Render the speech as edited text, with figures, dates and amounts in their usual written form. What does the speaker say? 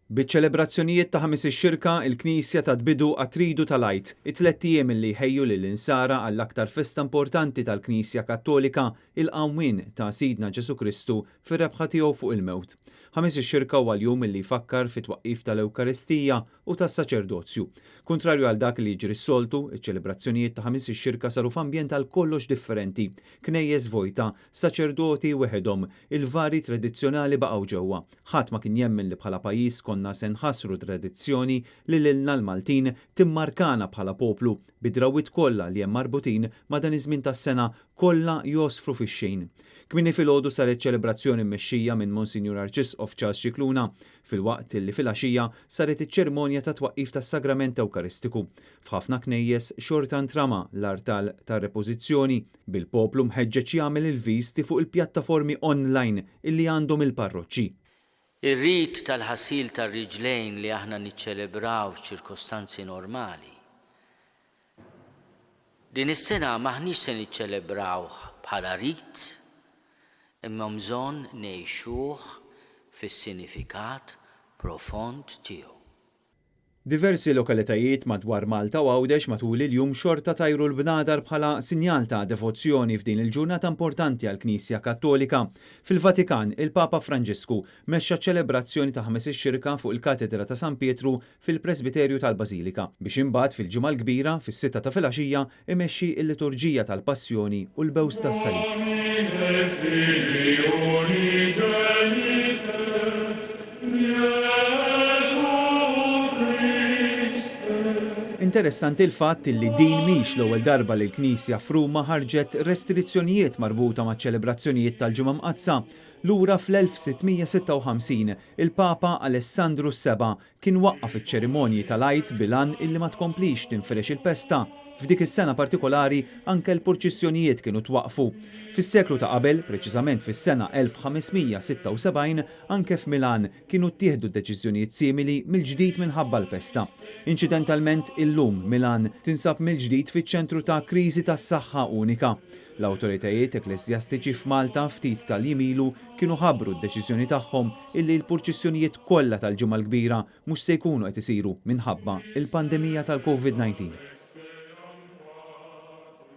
Biċ-ċelebrazzjonijiet ta' ħames ix-xirka, il-Knisja ta' tbidu għat-Tridu tal-Għid, it-tliet ijiem li ħejju lill-insara għall-aktar festa importanti tal-Knisja Kattolika, il-qawmien ta' Sidna Ġesu Kristu fir-rebħa tiegħu fuq il-mewt. Ħames ix-xirka huwa l-jum li jfakkar fit-twaqqif tal-Ewkaristija u tas-saċerdozju. Kuntrarju għal dak li jiġri s-soltu, iċ-ċelebrazzjonijiet ta' ħames ix-xirka saru f'ambjent għal kollox differenti, knejjes vojta, saċerdoti weħedhom, il-vari tradizzjonali baqgħu ġewwa. Ħadd ma kien jemmen li bħala pajjiż konna se nħassru tradizzjoni li lilna l-Maltin timmarkana bħala poplu bid-drawwiet kollha li hemm marbutin ma' dan iż-żmien tas-sena kollha josfru fix-xejn. Kmieni filgħodu saret ċelebrazzjoni mmexxija minn Monsinjur Arċisqof Charles Cicluna, filwaqt li fil-għaxija saret iċ-ċerimonja ta' twaqqif tas-Sagrament Ewkaristiku. F'ħafna knejjes xorta ntrama l-artal tar-repożizzjoni bil-poplu mħeġġeġ jagħmel il-viżti fuq il-pjattaformi online illi għandhom il-parroċċi. Ir-rit tal-ħassil tar-riġlejn li aħna niċċelebraw f'ċirkostanzi normali. Din is-sena maħniex se niċċelebraw bħala rit, imma bżonn ngħixuh fis-sinifikat profond tiegħu. Diversi lokalitajiet madwar Malta u Għawdex matul il-jum xorta tajru l-bnadar bħala sinjal ta' devozzjoni f'din il-ġurnata importanti għall-Knisja Kattolika. Fil-Vatikan, il-Papa Franġisku mexxa ċelebrazzjoni ta' ħames ix-xirka fuq il-Katedra ta' San Pietru fil-Presbiterju tal-Bażilika biex imbagħad fil-ġimgħa l-kbira fis-sitta ta' filgħaxija imexxi l-liturġija tal-Passjoni u l-Bews tas-Salib. Interessanti l-fatt li din mhix l-ewwel darba li l-Knisja f'Ruma ħarġet restrizzjonijiet marbuta maċ-ċelebrazzjonijiet tal-Ġimgħa Mqazza. Lura fl-1656 il-Papa Alessandru VII kien waqqaf iċ-ċerimonji tal-Għid bilan illi ma tkomplix tinferex il-pesta. F'dik is-sena partikolari anke l-purċissjonijiet kienu twaqfu. Fis-seklu ta' qabel, preċiżament fis-sena 1576, anke f'Milan kienu ttieħdu deċiżjonijiet simili mill-ġdid minħabba l-pesta. Inċidentalment illum Milan tinsab mill-ġdid fiċ-ċentru ta' kriżi tas-saħħa unika. L-awtoritajiet ekklesjastiċi f'Malta ftit tal-jimilu kienu ħabbru d-deċiżjoni tagħhom illi l-purċissjonijiet kollha tal-ġimgħa l-kbira mhux se jkunu qed isiru minħabba il-pandemija tal-COVID-19.